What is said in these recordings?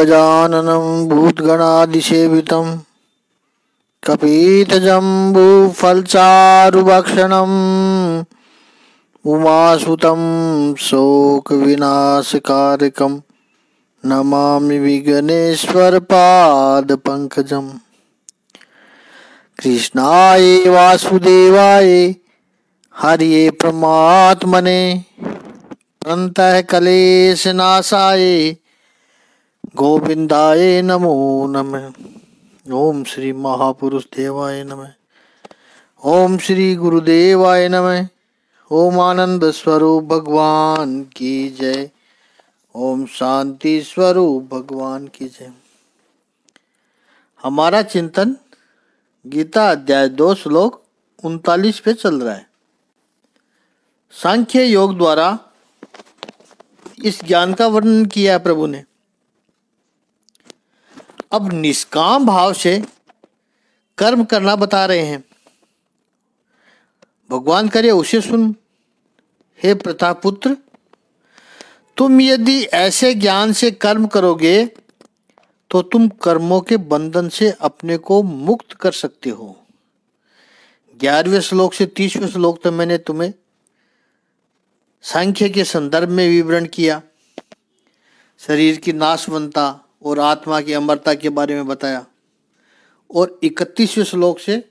गजाननं भूतगणादिसेवितं कपीतजम्बूफलचारुभक्षणम् उमासुतं शोकविनाशकारकं नमामि विघ्नेश्वरपादपङ्कजम्। कृष्णाय वासुदेवाय हरिये परमात्मने प्रणतः क्लेशनाशाय गोविंदाय नमो नमः। ओम श्री महापुरुष देवाय नमः। ओम श्री गुरुदेवाय नमः। ओम आनंद स्वरूप भगवान की जय। ओम शांति स्वरूप भगवान की जय। हमारा चिंतन गीता अध्याय 2 श्लोक 39 पे चल रहा है। सांख्य योग द्वारा इस ज्ञान का वर्णन किया है प्रभु ने। अब निष्काम भाव से कर्म करना बता रहे हैं। भगवान करे उसे सुन। हे प्रतापुत्र, तुम यदि ऐसे ज्ञान से कर्म करोगे तो तुम कर्मों के बंधन से अपने को मुक्त कर सकते हो। 11वें श्लोक से 30वें श्लोक तक मैंने तुम्हें सांख्य के संदर्भ में विवरण किया। शरीर की नाशवंता और आत्मा की अमरता के बारे में बताया और 31वें श्लोक से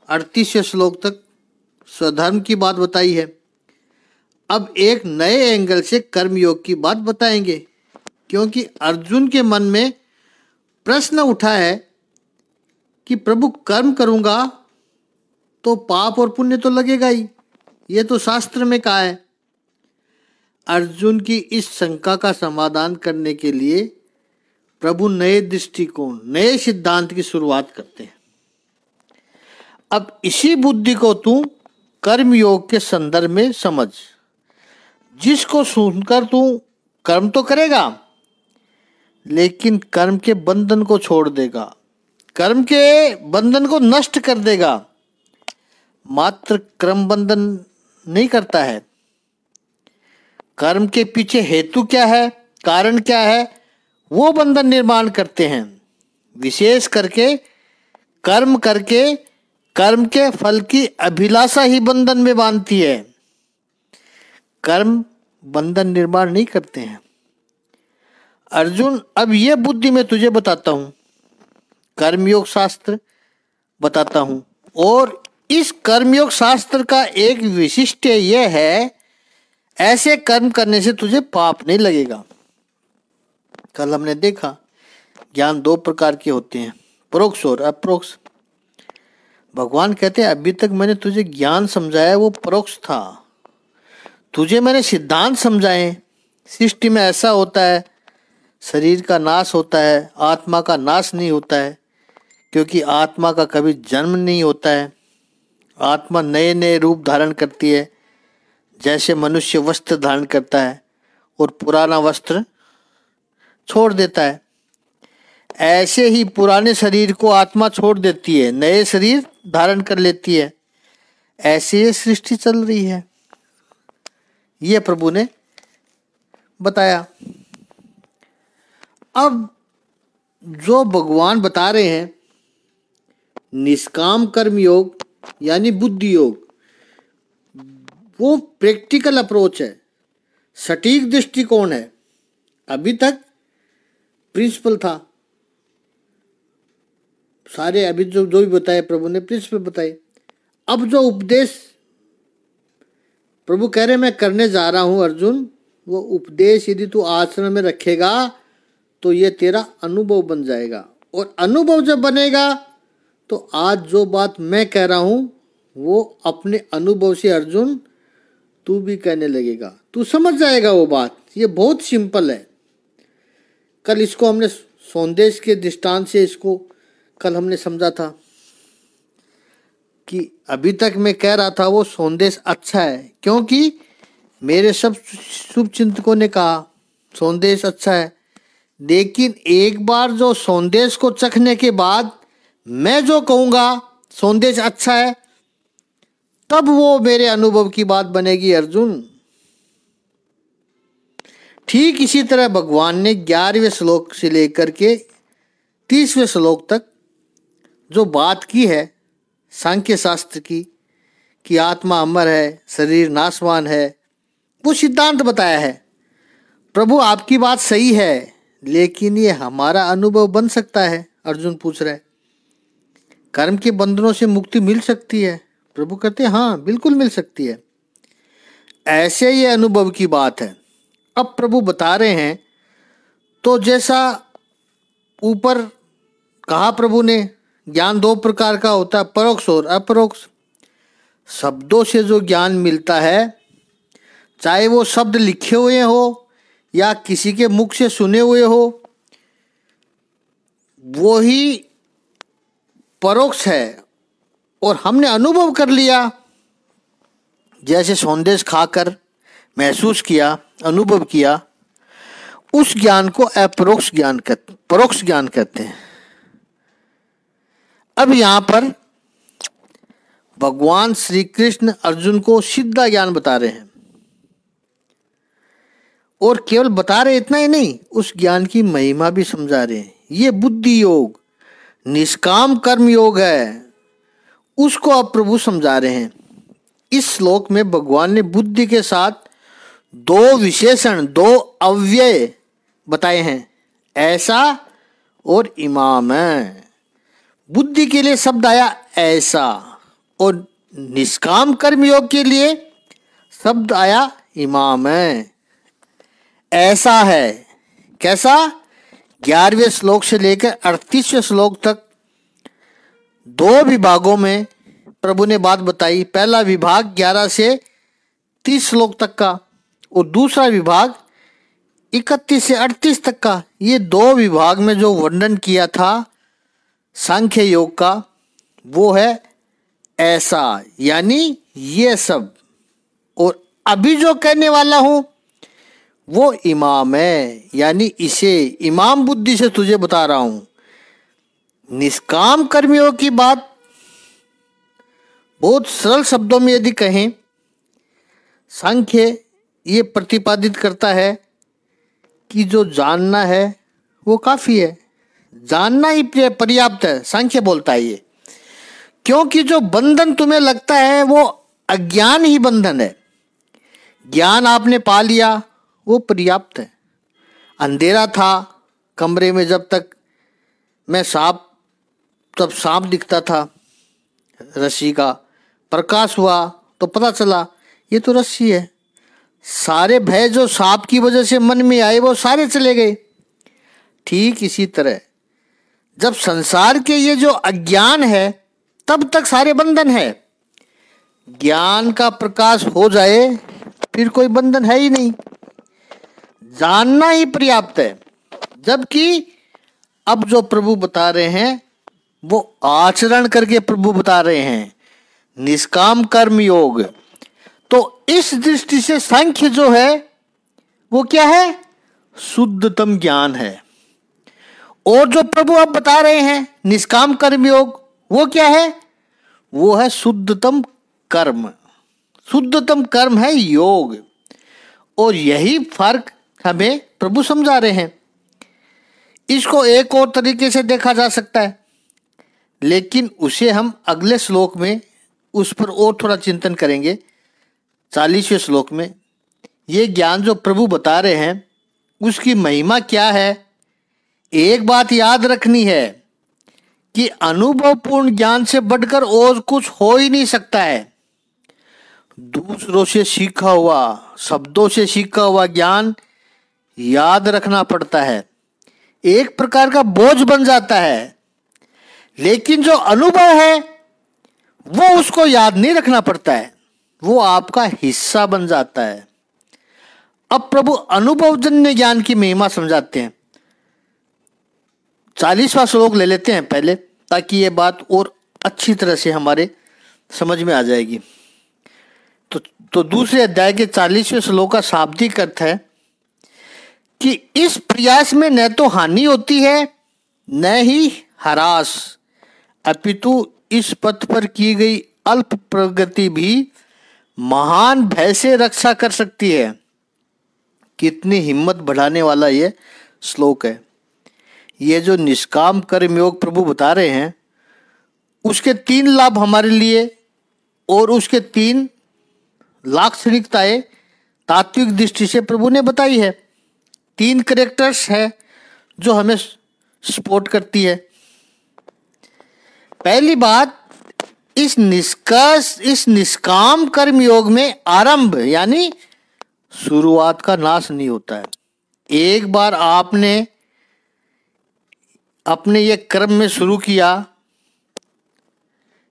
38वें श्लोक तक स्वधर्म की बात बताई है। अब एक नए एंगल से कर्मयोग की बात बताएंगे, क्योंकि अर्जुन के मन में प्रश्न उठा है कि प्रभु कर्म करूंगा तो पाप और पुण्य तो लगेगा ही, ये तो शास्त्र में कहा है। अर्जुन की इस शंका का समाधान करने के लिए प्रभु नए दृष्टिकोण, नए सिद्धांत की शुरुआत करते हैं। अब इसी बुद्धि को तू कर्मयोग के संदर्भ में समझ, जिसको सुनकर तू कर्म तो करेगा लेकिन कर्म के बंधन को छोड़ देगा, कर्म के बंधन को नष्ट कर देगा। मात्र कर्म बंधन नहीं करता है। कर्म के पीछे हेतु क्या है, कारण क्या है, वो बंधन निर्माण करते हैं। विशेष करके कर्म करके कर्म के फल की अभिलाषा ही बंधन में बांधती है। कर्म बंधन निर्माण नहीं करते हैं। अर्जुन, अब यह बुद्धि मैं तुझे बताता हूं, कर्मयोग शास्त्र बताता हूं। और इस कर्मयोग शास्त्र का एक विशिष्ट यह है, ऐसे कर्म करने से तुझे पाप नहीं लगेगा। कल हमने देखा ज्ञान 2 प्रकार के होते हैं, परोक्ष और अप्रोक्ष। भगवान कहते हैं अभी तक मैंने तुझे ज्ञान समझाया वो परोक्ष था, तुझे मैंने सिद्धांत समझाए। सृष्टि में ऐसा होता है, शरीर का नाश होता है, आत्मा का नाश नहीं होता है, क्योंकि आत्मा का कभी जन्म नहीं होता है। आत्मा नए नए रूप धारण करती है, जैसे मनुष्य वस्त्र धारण करता है और पुराना वस्त्र छोड़ देता है। ऐसे ही पुराने शरीर को आत्मा छोड़ देती है, नए शरीर धारण कर लेती है। ऐसे ये सृष्टि चल रही है, ये प्रभु ने बताया। अब जो भगवान बता रहे हैं निष्काम कर्म योग यानी बुद्धि योग, वो प्रैक्टिकल अप्रोच है, सटीक दृष्टिकोण है। अभी तक प्रिंसिपल था सारे, अभी जो भी बताए प्रभु ने प्रिंसिपल बताए। अब जो उपदेश प्रभु कह रहे मैं करने जा रहा हूं अर्जुन, वो उपदेश यदि तू आचरण में रखेगा तो ये तेरा अनुभव बन जाएगा। और अनुभव जब बनेगा तो आज जो बात मैं कह रहा हूं वो अपने अनुभव से अर्जुन तू भी कहने लगेगा, तू समझ जाएगा वो बात। ये बहुत सिंपल है। कल इसको हमने सौंदेश के दृष्टांत से इसको कल हमने समझा था कि अभी तक मैं कह रहा था वो सौंदेश अच्छा है, क्योंकि मेरे सब शुभ चिंतकों ने कहा सौंदेश अच्छा है। लेकिन एक बार जो सौंदेश को चखने के बाद मैं जो कहूँगा सौंदेश अच्छा है, तब वो मेरे अनुभव की बात बनेगी अर्जुन। ठीक इसी तरह भगवान ने 11वें श्लोक से लेकर के 30वें श्लोक तक जो बात की है सांख्य शास्त्र की, कि आत्मा अमर है, शरीर नाशवान है, वो सिद्धांत बताया है। प्रभु आपकी बात सही है, लेकिन ये हमारा अनुभव बन सकता है? अर्जुन पूछ रहा है। कर्म के बंधनों से मुक्ति मिल सकती है? प्रभु कहते हैं हाँ, बिल्कुल मिल सकती है। ऐसे ये अनुभव की बात है। अब प्रभु बता रहे हैं, तो जैसा ऊपर कहा प्रभु ने, ज्ञान 2 प्रकार का होता है, परोक्ष और अपरोक्ष। शब्दों से जो ज्ञान मिलता है, चाहे वो शब्द लिखे हुए हो या किसी के मुख से सुने हुए हो, वो ही परोक्ष है और हमने अनुभव कर लिया, जैसे संदेश खाकर महसूस किया, अनुभव किया, उस ज्ञान को अपरोक्ष ज्ञान कहते, परोक्ष ज्ञान कहते हैं। अब यहां पर भगवान श्री कृष्ण अर्जुन को सीधा ज्ञान बता रहे हैं, और केवल बता रहे इतना ही नहीं, उस ज्ञान की महिमा भी समझा रहे हैं। ये बुद्धि योग, निष्काम कर्म योग है, उसको अब प्रभु समझा रहे हैं। इस श्लोक में भगवान ने बुद्धि के साथ 2 विशेषण, 2 अव्यय बताए हैं, ऐसा और इमाम है। बुद्धि के लिए शब्द आया ऐसा, और निष्काम कर्म योग के लिए शब्द आया इमाम है। ऐसा है कैसा? 11वें श्लोक से लेकर 38वें श्लोक तक 2 विभागों में प्रभु ने बात बताई। पहला विभाग 11 से 30 श्लोक तक का, और दूसरा विभाग 31 से 38 तक का। ये 2 विभाग में जो वर्णन किया था सांख्य योग का, वो है ऐसा, यानी ये सब। और अभी जो कहने वाला हूं वो इमाम है, यानी इसे इमाम बुद्धि से तुझे बता रहा हूं। निष्काम कर्मियों की बात बहुत सरल शब्दों में यदि कहें, सांख्य ये प्रतिपादित करता है कि जो जानना है वो काफी है, जानना ही पर्याप्त है, सांख्य बोलता है ये। क्योंकि जो बंधन तुम्हें लगता है वो अज्ञान ही बंधन है। ज्ञान आपने पा लिया वो पर्याप्त है। अंधेरा था कमरे में, जब तक मैं तब सांप दिखता था रस्सी का, प्रकाश हुआ तो पता चला ये तो रस्सी है। सारे भय जो सांप की वजह से मन में आए वो सारे चले गए। ठीक इसी तरह जब संसार के ये जो अज्ञान है, तब तक सारे बंधन है। ज्ञान का प्रकाश हो जाए फिर कोई बंधन है ही नहीं, जानना ही पर्याप्त है। जबकि अब जो प्रभु बता रहे हैं वो आचरण करके प्रभु बता रहे हैं, निष्काम कर्म योग। तो इस दृष्टि से सांख्य जो है वो क्या है? शुद्धतम ज्ञान है। और जो प्रभु अब बता रहे हैं निष्काम कर्म योग, वो क्या है? वो है शुद्धतम कर्म। शुद्धतम कर्म है योग। और यही फर्क हमें प्रभु समझा रहे हैं। इसको एक और तरीके से देखा जा सकता है, लेकिन उसे हम अगले श्लोक में उस पर और थोड़ा चिंतन करेंगे। 40वें श्लोक में ये ज्ञान जो प्रभु बता रहे हैं उसकी महिमा क्या है। एक बात याद रखनी है कि अनुभवपूर्ण ज्ञान से बढ़कर और कुछ हो ही नहीं सकता है। दूसरों से सीखा हुआ, शब्दों से सीखा हुआ ज्ञान याद रखना पड़ता है, एक प्रकार का बोझ बन जाता है। लेकिन जो अनुभव है वो उसको याद नहीं रखना पड़ता है, वो आपका हिस्सा बन जाता है। अब प्रभु अनुभवजन्य ज्ञान की महिमा समझाते हैं। 40वां श्लोक ले लेते हैं पहले, ताकि ये बात और अच्छी तरह से हमारे समझ में आ जाएगी। तो दूसरे अध्याय के 40वें श्लोक का शाब्दिक अर्थ है कि इस प्रयास में न तो हानि होती है न ही ह्रास, अपितु इस पथ पर की गई अल्प प्रगति भी महान भय से रक्षा कर सकती है। कितनी हिम्मत बढ़ाने वाला ये श्लोक है। ये जो निष्काम कर्म योग प्रभु बता रहे हैं, उसके 3 लाभ हमारे लिए और उसके 3 लाक्षणिकताएं तात्विक दृष्टि से प्रभु ने बताई है। 3 कैरेक्टर्स है जो हमें सपोर्ट करती है। पहली बात, इस निष्काम कर्म योग में आरंभ यानी शुरुआत का नाश नहीं होता है। एक बार आपने अपने ये कर्म में शुरू किया,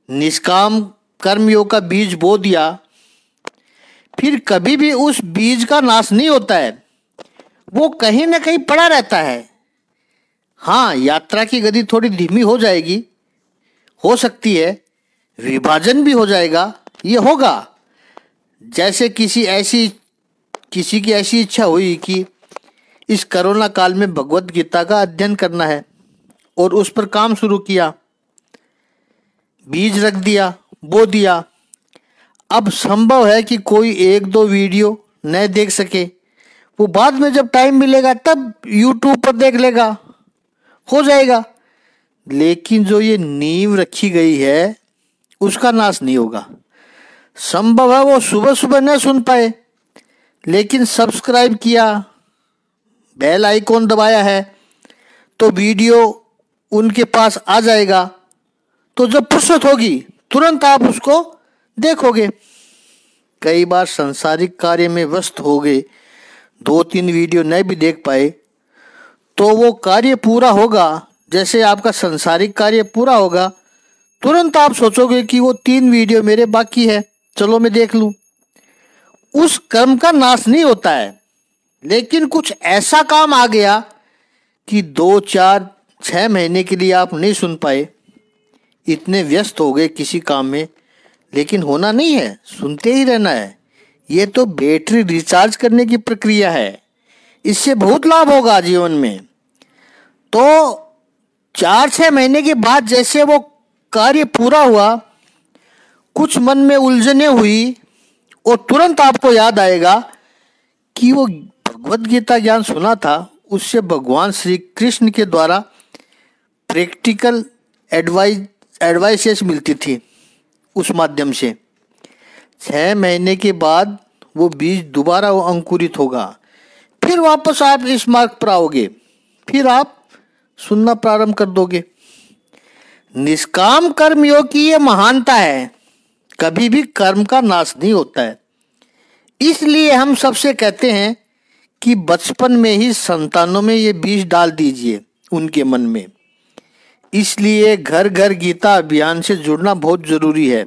निष्काम कर्म योग का बीज बो दिया, फिर कभी भी उस बीज का नाश नहीं होता है, वो कहीं ना कहीं पड़ा रहता है। हाँ, यात्रा की गति थोड़ी धीमी हो जाएगी, हो सकती है विभाजन भी हो जाएगा, ये होगा। जैसे किसी की ऐसी इच्छा हुई कि इस कोरोना काल में भगवत गीता का अध्ययन करना है और उस पर काम शुरू किया, बीज रख दिया, बो दिया। अब संभव है कि कोई 1-2 वीडियो न देख सके, वो बाद में जब टाइम मिलेगा तब YouTube पर देख लेगा, हो जाएगा। लेकिन जो ये नींव रखी गई है उसका नाश नहीं होगा। संभव है वो सुबह सुबह न सुन पाए, लेकिन सब्सक्राइब किया, बेल आइकॉन दबाया है तो वीडियो उनके पास आ जाएगा। तो जब फुर्सत होगी तुरंत आप उसको देखोगे। कई बार सांसारिक कार्य में व्यस्त हो गए, 2-3 वीडियो न भी देख पाए, तो वो कार्य पूरा होगा। जैसे आपका सांसारिक कार्य पूरा होगा, तुरंत आप सोचोगे कि वो 3 वीडियो मेरे बाकी है, चलो मैं देख लूं। उस कर्म का नाश नहीं होता है। लेकिन कुछ ऐसा काम आ गया कि 2, 4, 6 महीने के लिए आप नहीं सुन पाए, इतने व्यस्त हो गए किसी काम में, लेकिन होना नहीं है, सुनते ही रहना है। ये तो बैटरी रिचार्ज करने की प्रक्रिया है, इससे बहुत लाभ होगा जीवन में। तो 4-6 महीने के बाद जैसे वो कार्य पूरा हुआ, कुछ मन में उलझने हुई और तुरंत आपको याद आएगा कि वो भगवत गीता ज्ञान सुना था, उससे भगवान श्री कृष्ण के द्वारा प्रैक्टिकल एडवाइसेस मिलती थी उस माध्यम से। 6 महीने के बाद वो बीज दोबारा वो अंकुरित होगा, फिर वापस आप इस मार्ग पर आओगे, फिर आप सुनना प्रारंभ कर दोगे। निष्काम कर्म योग की ये महानता है, कभी भी कर्म का नाश नहीं होता है। इसलिए हम सबसे कहते हैं कि बचपन में ही संतानों में ये बीज डाल दीजिए उनके मन में। इसलिए घर घर गीता अभियान से जुड़ना बहुत जरूरी है।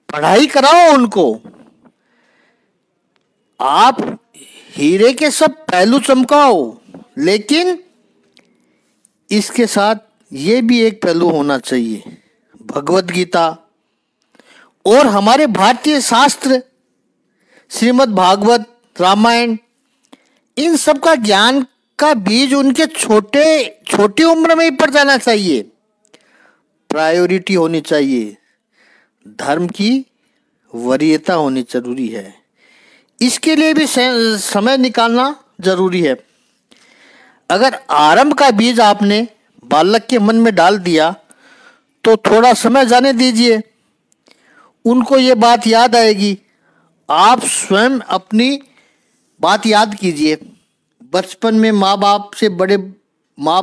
पढ़ाई कराओ उनको। आप हीरे के सब पहलू चमकाओ, लेकिन इसके साथ ये भी एक पहलू होना चाहिए, भगवत गीता और हमारे भारतीय शास्त्र, श्रीमद् भागवत, रामायण, इन सब का ज्ञान का बीज उनके छोटी उम्र में ही पड़ जाना चाहिए। प्रायोरिटी होनी चाहिए, धर्म की वरीयता होनी जरूरी है। इसके लिए भी समय निकालना जरूरी है। अगर आरंभ का बीज आपने बालक के मन में डाल दिया तो थोड़ा समय जाने दीजिए, उनको ये बात याद आएगी। आप स्वयं अपनी बात याद कीजिए। बचपन में माँ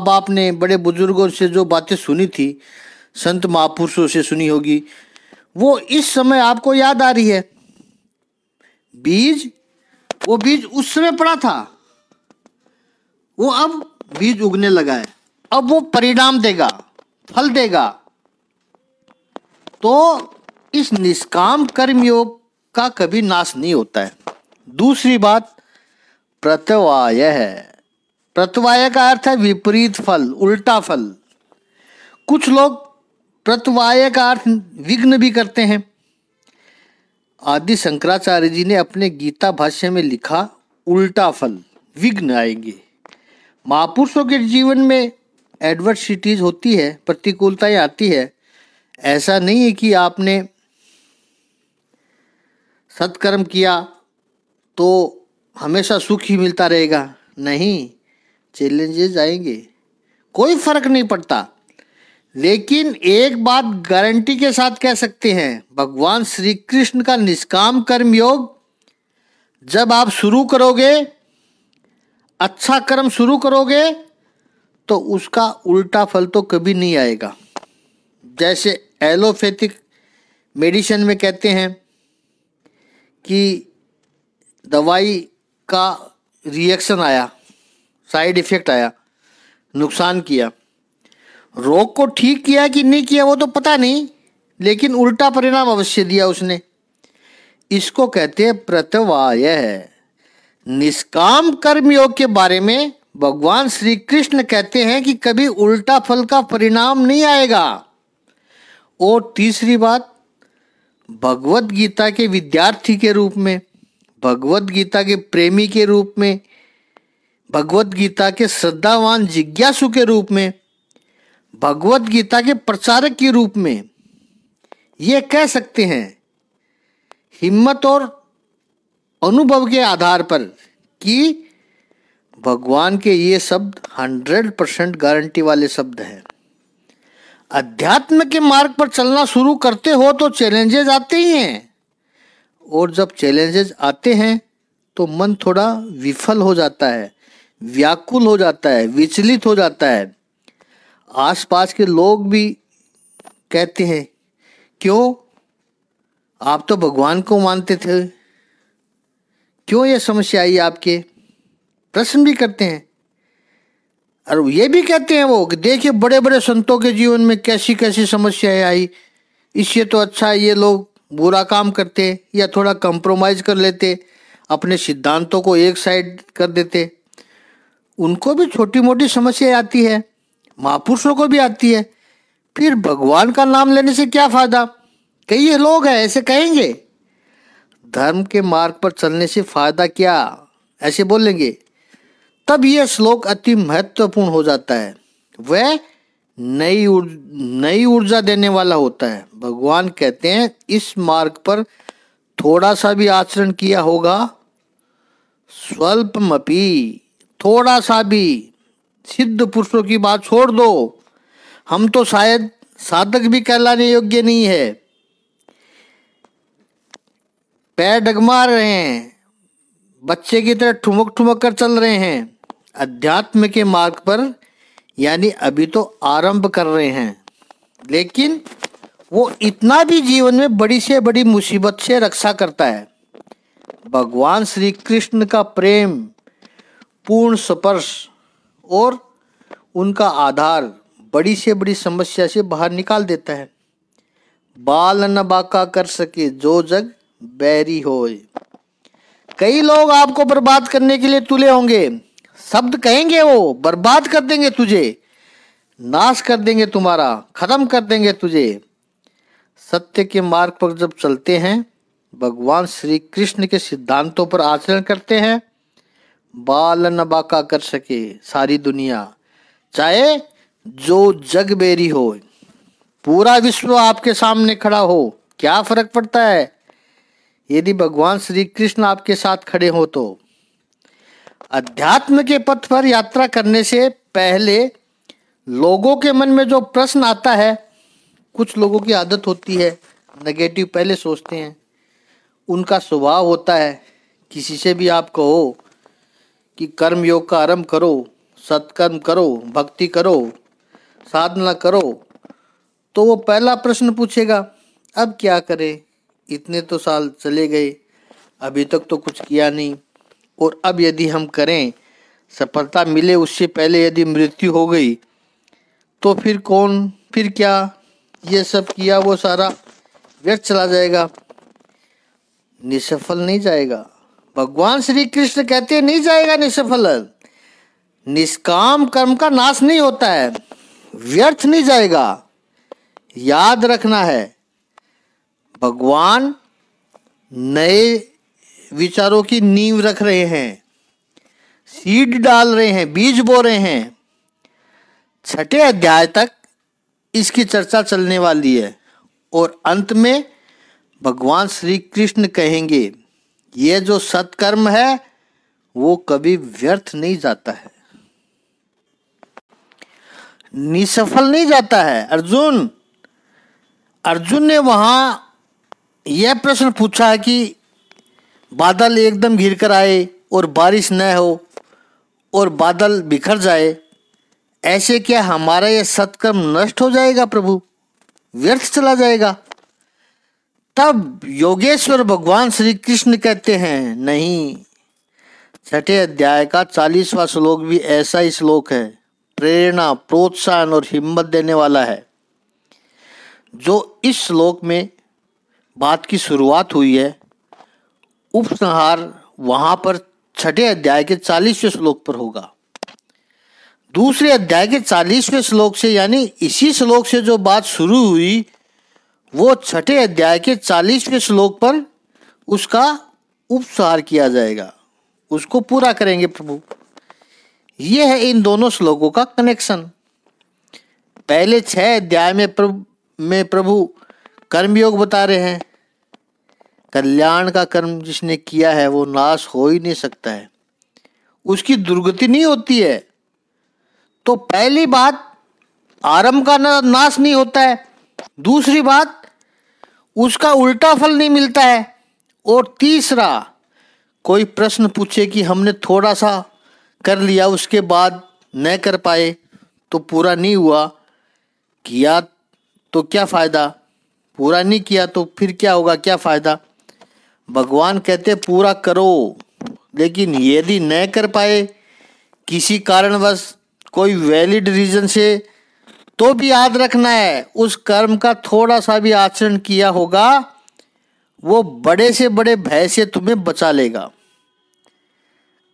बाप ने बड़े बुजुर्गों से जो बातें सुनी थी, संत महापुरुषों से सुनी होगी, वो इस समय आपको याद आ रही है। वो बीज उस समय पड़ा था, वो अब बीज उगने लगा है, अब वो परिणाम देगा, फल देगा। तो इस निष्काम कर्म योग का कभी नाश नहीं होता है। दूसरी बात, प्रत्यवाय है। प्रत्यवाय का अर्थ है विपरीत फल, उल्टा फल। कुछ लोग प्रत्यवाय का अर्थ विघ्न भी करते हैं। आदि शंकराचार्य जी ने अपने गीता भाष्य में लिखा, उल्टा फल, विघ्न आएंगे। महापुरुषों के जीवन में एडवर्सिटीज होती है, प्रतिकूलताएं आती है। ऐसा नहीं है कि आपने सत्कर्म किया तो हमेशा सुख ही मिलता रहेगा, नहीं, चैलेंजेस आएंगे, कोई फर्क नहीं पड़ता। लेकिन एक बात गारंटी के साथ कह सकते हैं, भगवान श्री कृष्ण का निष्काम कर्म योग जब आप शुरू करोगे, अच्छा कर्म शुरू करोगे, तो उसका उल्टा फल तो कभी नहीं आएगा। जैसे एलोपैथिक मेडिसिन में कहते हैं कि दवाई का रिएक्शन आया, साइड इफेक्ट आया, नुकसान किया, रोग को ठीक किया कि नहीं किया वो तो पता नहीं, लेकिन उल्टा परिणाम अवश्य दिया उसने। इसको कहते हैं प्रत्यवाय। निष्काम कर्म योग के बारे में भगवान श्री कृष्ण कहते हैं कि कभी उल्टा फल का परिणाम नहीं आएगा। और तीसरी बात, भगवत गीता के विद्यार्थी के रूप में, भगवत गीता के प्रेमी के रूप में, भगवत गीता के श्रद्धावान जिज्ञासु के रूप में, भगवत गीता के प्रचारक के रूप में ये कह सकते हैं हिम्मत और अनुभव के आधार पर कि भगवान के ये शब्द 100% गारंटी वाले शब्द हैं। अध्यात्म के मार्ग पर चलना शुरू करते हो तो चैलेंजेस आते ही हैं, और जब चैलेंजेस आते हैं तो मन थोड़ा विफल हो जाता है, व्याकुल हो जाता है, विचलित हो जाता है। आसपास के लोग भी कहते हैं, क्यों, आप तो भगवान को मानते थे, क्यों ये समस्या आई आपके, प्रश्न भी करते हैं। और ये भी कहते हैं वो कि देखिए बड़े बड़े संतों के जीवन में कैसी कैसी समस्याएं आई, इससे तो अच्छा है ये लोग बुरा काम करते या थोड़ा कंप्रोमाइज कर लेते, अपने सिद्धांतों को एक साइड कर देते। उनको भी छोटी मोटी समस्या आती है, महापुरुषों को भी आती है, फिर भगवान का नाम लेने से क्या फायदा। कई ये लोग हैं ऐसे कहेंगे, धर्म के मार्ग पर चलने से फायदा क्या, ऐसे बोलेंगे। तब यह श्लोक अति महत्वपूर्ण हो जाता है, वह नई ऊर्जा देने वाला होता है। भगवान कहते हैं इस मार्ग पर थोड़ा सा भी आचरण किया होगा, स्वल्पमपि, थोड़ा सा भी, सिद्ध पुरुषों की बात छोड़ दो, हम तो शायद साधक भी कहलाने योग्य नहीं है, पैर डगमा रहे हैं, बच्चे की तरह ठुमक ठुमक कर चल रहे हैं अध्यात्म के मार्ग पर, यानी अभी तो आरंभ कर रहे हैं, लेकिन वो इतना भी जीवन में बड़ी से बड़ी मुसीबत से रक्षा करता है। भगवान श्री कृष्ण का प्रेम, पूर्ण स्पर्श और उनका आधार बड़ी से बड़ी समस्या से बाहर निकाल देता है। बाल न बाका कर सके जो जग बैरी होए। कई लोग आपको बर्बाद करने के लिए तुले होंगे, शब्द कहेंगे, वो बर्बाद कर देंगे तुझे, नाश कर देंगे तुम्हारा, खत्म कर देंगे तुझे। सत्य के मार्ग पर जब चलते हैं, भगवान श्री कृष्ण के सिद्धांतों पर आचरण करते हैं, बाल न बाका कर सके सारी दुनिया, चाहे जो जग बेरी हो, पूरा विश्व आपके सामने खड़ा हो, क्या फर्क पड़ता है यदि भगवान श्री कृष्ण आपके साथ खड़े हो तो। अध्यात्म के पथ पर यात्रा करने से पहले लोगों के मन में जो प्रश्न आता है, कुछ लोगों की आदत होती है नेगेटिव पहले सोचते हैं, उनका स्वभाव होता है किसी से भी आप कहो कि कर्म योग का आरंभ करो, सत्कर्म करो, भक्ति करो, साधना करो, तो वो पहला प्रश्न पूछेगा, अब क्या करें, इतने तो साल चले गए, अभी तक तो कुछ किया नहीं, और अब यदि हम करें, सफलता मिले उससे पहले यदि मृत्यु हो गई तो फिर कौन, फिर क्या, ये सब किया वो सारा व्यर्थ चला जाएगा, निसफल नहीं जाएगा। भगवान श्री कृष्ण कहते हैं नहीं जाएगा निसफल। निष्काम कर्म का नाश नहीं होता है, व्यर्थ नहीं जाएगा। याद रखना है, भगवान नए विचारों की नींव रख रहे हैं, सीड डाल रहे हैं, बीज बो रहे हैं। 6ठे अध्याय तक इसकी चर्चा चलने वाली है, और अंत में भगवान श्री कृष्ण कहेंगे ये जो सत्कर्म है वो कभी व्यर्थ नहीं जाता है, निसफल नहीं जाता है। अर्जुन ने वहां यह प्रश्न पूछा कि बादल एकदम घिर कर आए और बारिश न हो और बादल बिखर जाए, ऐसे क्या हमारा यह सत्कर्म नष्ट हो जाएगा प्रभु, व्यर्थ चला जाएगा? तब योगेश्वर भगवान श्री कृष्ण कहते हैं, नहीं, छठे अध्याय का 40वां श्लोक भी ऐसा ही श्लोक है, प्रेरणा, प्रोत्साहन और हिम्मत देने वाला है। जो इस श्लोक में बात की शुरुआत हुई है, उपसंहार वहां पर छठे अध्याय के 40वें श्लोक पर होगा। दूसरे अध्याय के 40वें श्लोक से, यानी इसी श्लोक से जो बात शुरू हुई, वो छठे अध्याय के 40वें श्लोक पर उसका उपसंहार किया जाएगा, उसको पूरा करेंगे प्रभु। यह है इन दोनों श्लोकों का कनेक्शन। पहले 6 अध्याय में प्रभु कर्मयोग बता रहे हैं, कल्याण का कर्म जिसने किया है वो नाश हो ही नहीं सकता है, उसकी दुर्गति नहीं होती है। तो पहली बात, आरंभ का नाश नहीं होता है। दूसरी बात, उसका उल्टा फल नहीं मिलता है। और तीसरा, कोई प्रश्न पूछे कि हमने थोड़ा सा कर लिया, उसके बाद न कर पाए तो पूरा नहीं हुआ, किया तो क्या फ़ायदा, पूरा नहीं किया तो फिर क्या होगा, क्या फ़ायदा? भगवान कहते पूरा करो, लेकिन यदि न कर पाए किसी कारणवश, कोई वैलिड रीजन से, तो भी याद रखना है उस कर्म का थोड़ा सा भी आचरण किया होगा, वो बड़े से बड़े भय से तुम्हें बचा लेगा।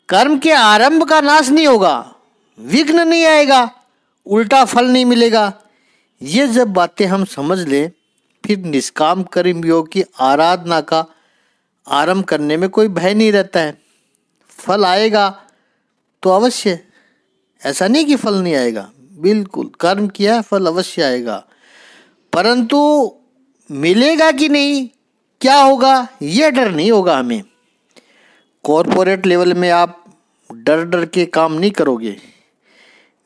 कर्म के आरंभ का नाश नहीं होगा, विघ्न नहीं आएगा, उल्टा फल नहीं मिलेगा। ये जब बातें हम समझ लें, फिर निष्काम कर्म योग की आराधना का आरंभ करने में कोई भय नहीं रहता है। फल आएगा तो अवश्य, ऐसा नहीं कि फल नहीं आएगा, बिल्कुल कर्म किया है फल अवश्य आएगा, परंतु मिलेगा कि नहीं, क्या होगा, यह डर नहीं होगा हमें। कॉरपोरेट लेवल में आप डर डर के काम नहीं करोगे,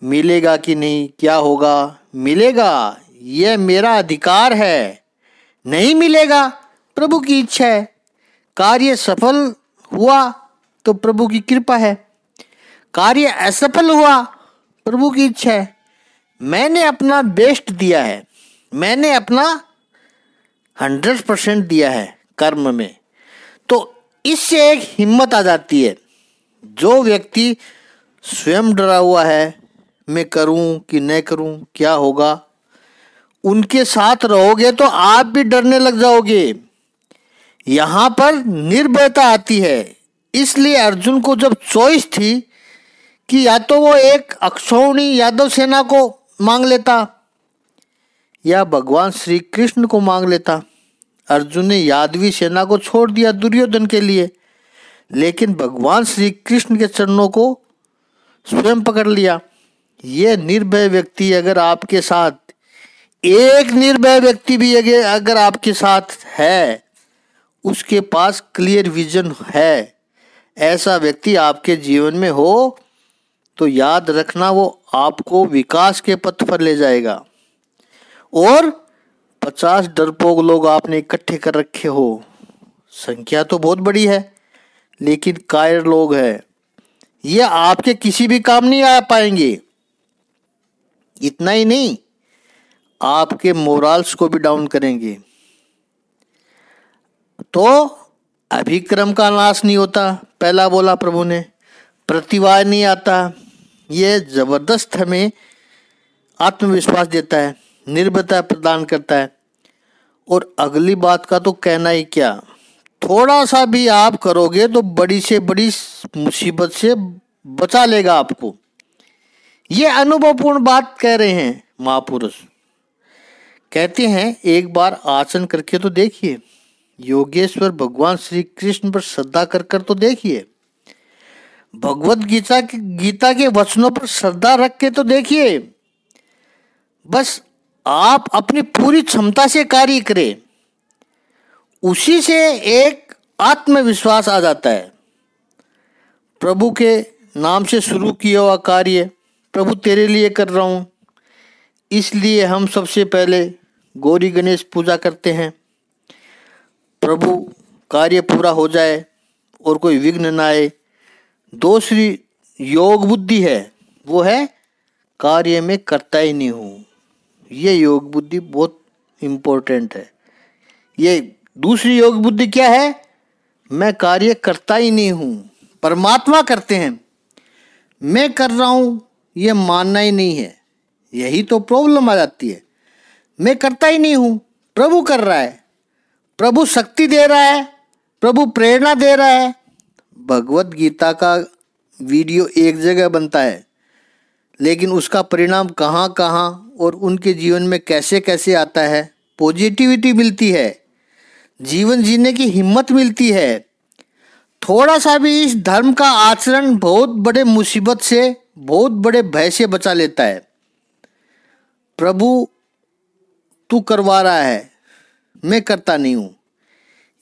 मिलेगा कि नहीं, क्या होगा, मिलेगा, यह मेरा अधिकार है, नहीं मिलेगा प्रभु की इच्छा है, कार्य सफल हुआ तो प्रभु की कृपा है, कार्य असफल हुआ प्रभु की इच्छा है। मैंने अपना बेस्ट दिया है, मैंने अपना 100% दिया है कर्म में, तो इससे एक हिम्मत आ जाती है। जो व्यक्ति स्वयं डरा हुआ है, मैं करूं कि नहीं करूं, क्या होगा, उनके साथ रहोगे तो आप भी डरने लग जाओगे। यहां पर निर्भयता आती है। इसलिए अर्जुन को जब चॉइस थी कि या तो वो एक अक्षौणी यादव सेना को मांग लेता या भगवान श्री कृष्ण को मांग लेता, अर्जुन ने यादवी सेना को छोड़ दिया दुर्योधन के लिए, लेकिन भगवान श्री कृष्ण के चरणों को स्वयं पकड़ लिया। ये निर्भय व्यक्ति अगर आपके साथ, एक निर्भय व्यक्ति भी अगर आपके साथ है, उसके पास क्लियर विजन है, ऐसा व्यक्ति आपके जीवन में हो, तो याद रखना वो आपको विकास के पथ पर ले जाएगा। और 50 डरपोक लोग आपने इकट्ठे कर रखे हो, संख्या तो बहुत बड़ी है, लेकिन कायर लोग हैं, ये आपके किसी भी काम नहीं आ पाएंगे। इतना ही नहीं, आपके मोरल्स को भी डाउन करेंगे। तो अभिक्रम का नाश नहीं होता, पहला बोला प्रभु ने, प्रतिवाद नहीं आता, ये जबरदस्त हमें आत्मविश्वास देता है, निर्भयता प्रदान करता है। और अगली बात का तो कहना ही क्या, थोड़ा सा भी आप करोगे तो बड़ी से बड़ी मुसीबत से बचा लेगा आपको। ये अनुभवपूर्ण बात कह रहे हैं महापुरुष। कहते हैं एक बार आचरण करके तो देखिए, योगेश्वर भगवान श्री कृष्ण पर श्रद्धा कर तो देखिए, भगवत गीता के वचनों पर श्रद्धा रख के तो देखिए। बस आप अपनी पूरी क्षमता से कार्य करें, उसी से एक आत्मविश्वास आ जाता है। प्रभु के नाम से शुरू किया हुआ कार्य प्रभु तेरे लिए कर रहा हूँ, इसलिए हम सबसे पहले गौरी गणेश पूजा करते हैं। प्रभु कार्य पूरा हो जाए और कोई विघ्न ना आए। दूसरी योग बुद्धि है, वो है कार्य में करता ही नहीं हूँ। ये योग बुद्धि बहुत इम्पोर्टेंट है। ये दूसरी योग बुद्धि क्या है? मैं कार्य करता ही नहीं हूँ, परमात्मा करते हैं, मैं कर रहा हूँ ये मानना ही नहीं है। यही तो प्रॉब्लम आ जाती है। मैं करता ही नहीं हूँ, प्रभु कर रहा है, प्रभु शक्ति दे रहा है, प्रभु प्रेरणा दे रहा है। भगवत गीता का वीडियो एक जगह बनता है, लेकिन उसका परिणाम कहाँ कहाँ और उनके जीवन में कैसे कैसे आता है। पॉजिटिविटी मिलती है, जीवन जीने की हिम्मत मिलती है। थोड़ा सा भी इस धर्म का आचरण बहुत बड़े मुसीबत से, बहुत बड़े भय से बचा लेता है। प्रभु तू करवा रहा है, मैं करता नहीं हूँ,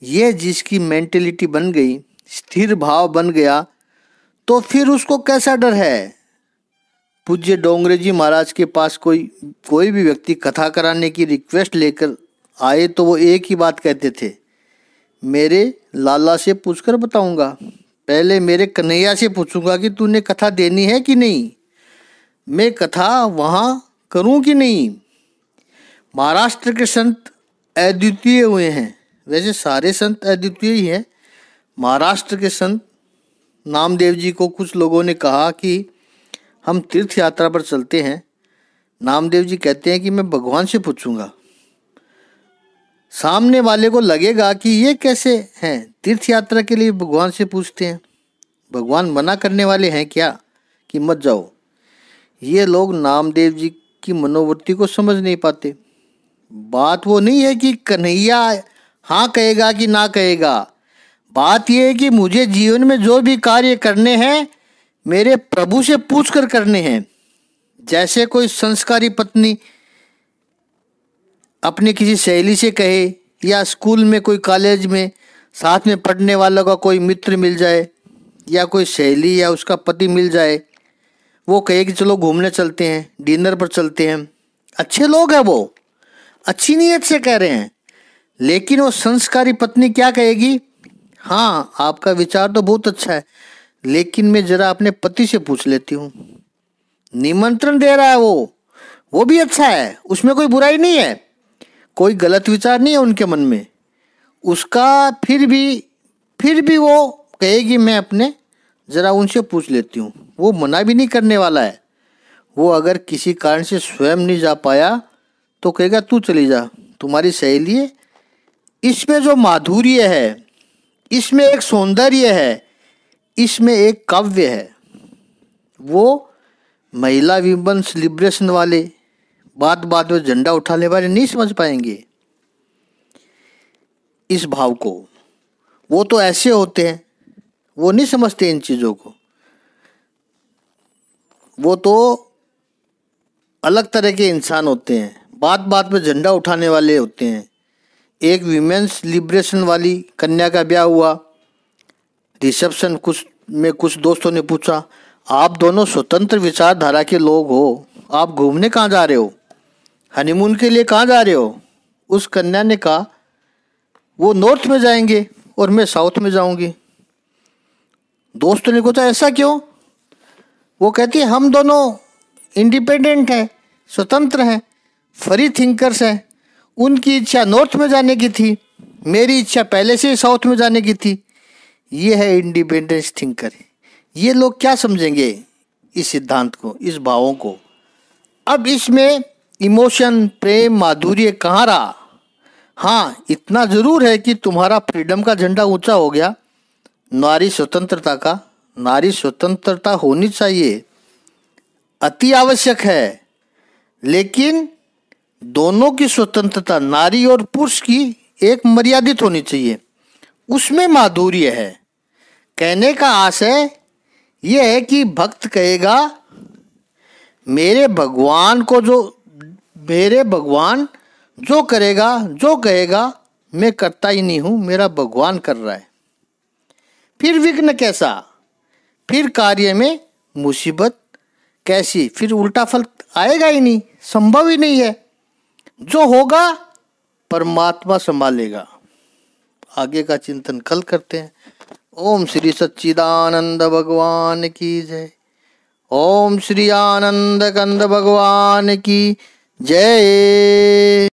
ये जिसकी मेंटेलिटी बन गई, स्थिर भाव बन गया, तो फिर उसको कैसा डर है। पूज्य डोंगरे जी महाराज के पास कोई भी व्यक्ति कथा कराने की रिक्वेस्ट लेकर आए तो वो एक ही बात कहते थे, मेरे लाला से पूछकर बताऊंगा, पहले मेरे कन्हैया से पूछूंगा कि तूने कथा देनी है कि नहीं, मैं कथा वहाँ करूँ कि नहीं। महाराष्ट्र के संत अद्वितीय हुए हैं, वैसे सारे संत अद्वितीय ही हैं। महाराष्ट्र के संत नामदेव जी को कुछ लोगों ने कहा कि हम तीर्थ यात्रा पर चलते हैं। नामदेव जी कहते हैं कि मैं भगवान से पूछूंगा। सामने वाले को लगेगा कि ये कैसे हैं, तीर्थ यात्रा के लिए भगवान से पूछते हैं, भगवान मना करने वाले हैं क्या कि मत जाओ। ये लोग नामदेव जी की मनोवृत्ति को समझ नहीं पाते। बात वो नहीं है कि कन्हैया हाँ कहेगा कि ना कहेगा, बात यह है कि मुझे जीवन में जो भी कार्य करने हैं मेरे प्रभु से पूछ कर करने हैं। जैसे कोई संस्कारी पत्नी अपनी किसी सहेली से कहे, या स्कूल में कोई कॉलेज में साथ में पढ़ने वालों का कोई मित्र मिल जाए, या कोई सहेली या उसका पति मिल जाए, वो कहे कि चलो घूमने चलते हैं, डिनर पर चलते हैं। अच्छे लोग हैं, वो अच्छी नीयत से कह रहे हैं, लेकिन वो संस्कारी पत्नी क्या कहेगी, हाँ आपका विचार तो बहुत अच्छा है, लेकिन मैं जरा अपने पति से पूछ लेती हूँ। निमंत्रण दे रहा है वो भी अच्छा है, उसमें कोई बुराई नहीं है, कोई गलत विचार नहीं है उनके मन में उसका। फिर भी वो कहेगी मैं अपने जरा उनसे पूछ लेती हूँ। वो मना भी नहीं करने वाला है। वो अगर किसी कारण से स्वयं नहीं जा पाया तो कहेगा तू चली जा, तुम्हारी सहेली है। इसमें जो माधुर्य है, इसमें एक सौंदर्य है, इसमें एक काव्य है। वो महिला विमेंस लिबरेशन वाले, बात में झंडा उठाने वाले नहीं समझ पाएंगे इस भाव को। वो तो ऐसे होते हैं, वो नहीं समझते इन चीज़ों को। वो तो अलग तरह के इंसान होते हैं, बात में झंडा उठाने वाले होते हैं। एक विमेंस लिबरेशन वाली कन्या का ब्याह हुआ, रिसेप्शन कुछ दोस्तों ने पूछा, आप दोनों स्वतंत्र विचारधारा के लोग हो, आप घूमने कहाँ जा रहे हो, हनीमून के लिए कहाँ जा रहे हो। उस कन्या ने कहा वो नॉर्थ में जाएंगे और मैं साउथ में जाऊंगी। दोस्तों ने पूछा ऐसा क्यों? वो कहती है हम दोनों इंडिपेंडेंट हैं, स्वतंत्र हैं, फ्री थिंकर्स हैं। उनकी इच्छा नॉर्थ में जाने की थी, मेरी इच्छा पहले से ही साउथ में जाने की थी। ये है इंडिपेंडेंस थिंकर। ये लोग क्या समझेंगे इस सिद्धांत को, इस भावों को। अब इसमें इमोशन, प्रेम, माधुर्य कहाँ रहा? हाँ, इतना जरूर है कि तुम्हारा फ्रीडम का झंडा ऊंचा हो गया, नारी स्वतंत्रता का। नारी स्वतंत्रता होनी चाहिए, अति आवश्यक है, लेकिन दोनों की स्वतंत्रता, नारी और पुरुष की, एक मर्यादित होनी चाहिए। उसमें माधुर्य है। कहने का आशय यह है कि भक्त कहेगा मेरे भगवान जो करेगा, जो कहेगा मैं करता ही नहीं हूँ, मेरा भगवान कर रहा है। फिर विघ्न कैसा? फिर कार्य में मुसीबत कैसी, फिर उल्टा फल आएगा ही नहीं, संभव ही नहीं है। जो होगा परमात्मा संभालेगा। आगे का चिंतन कल करते हैं। ओम श्री सच्चिदानंद भगवान की जय। ओम श्री आनंद कंद भगवान की जय।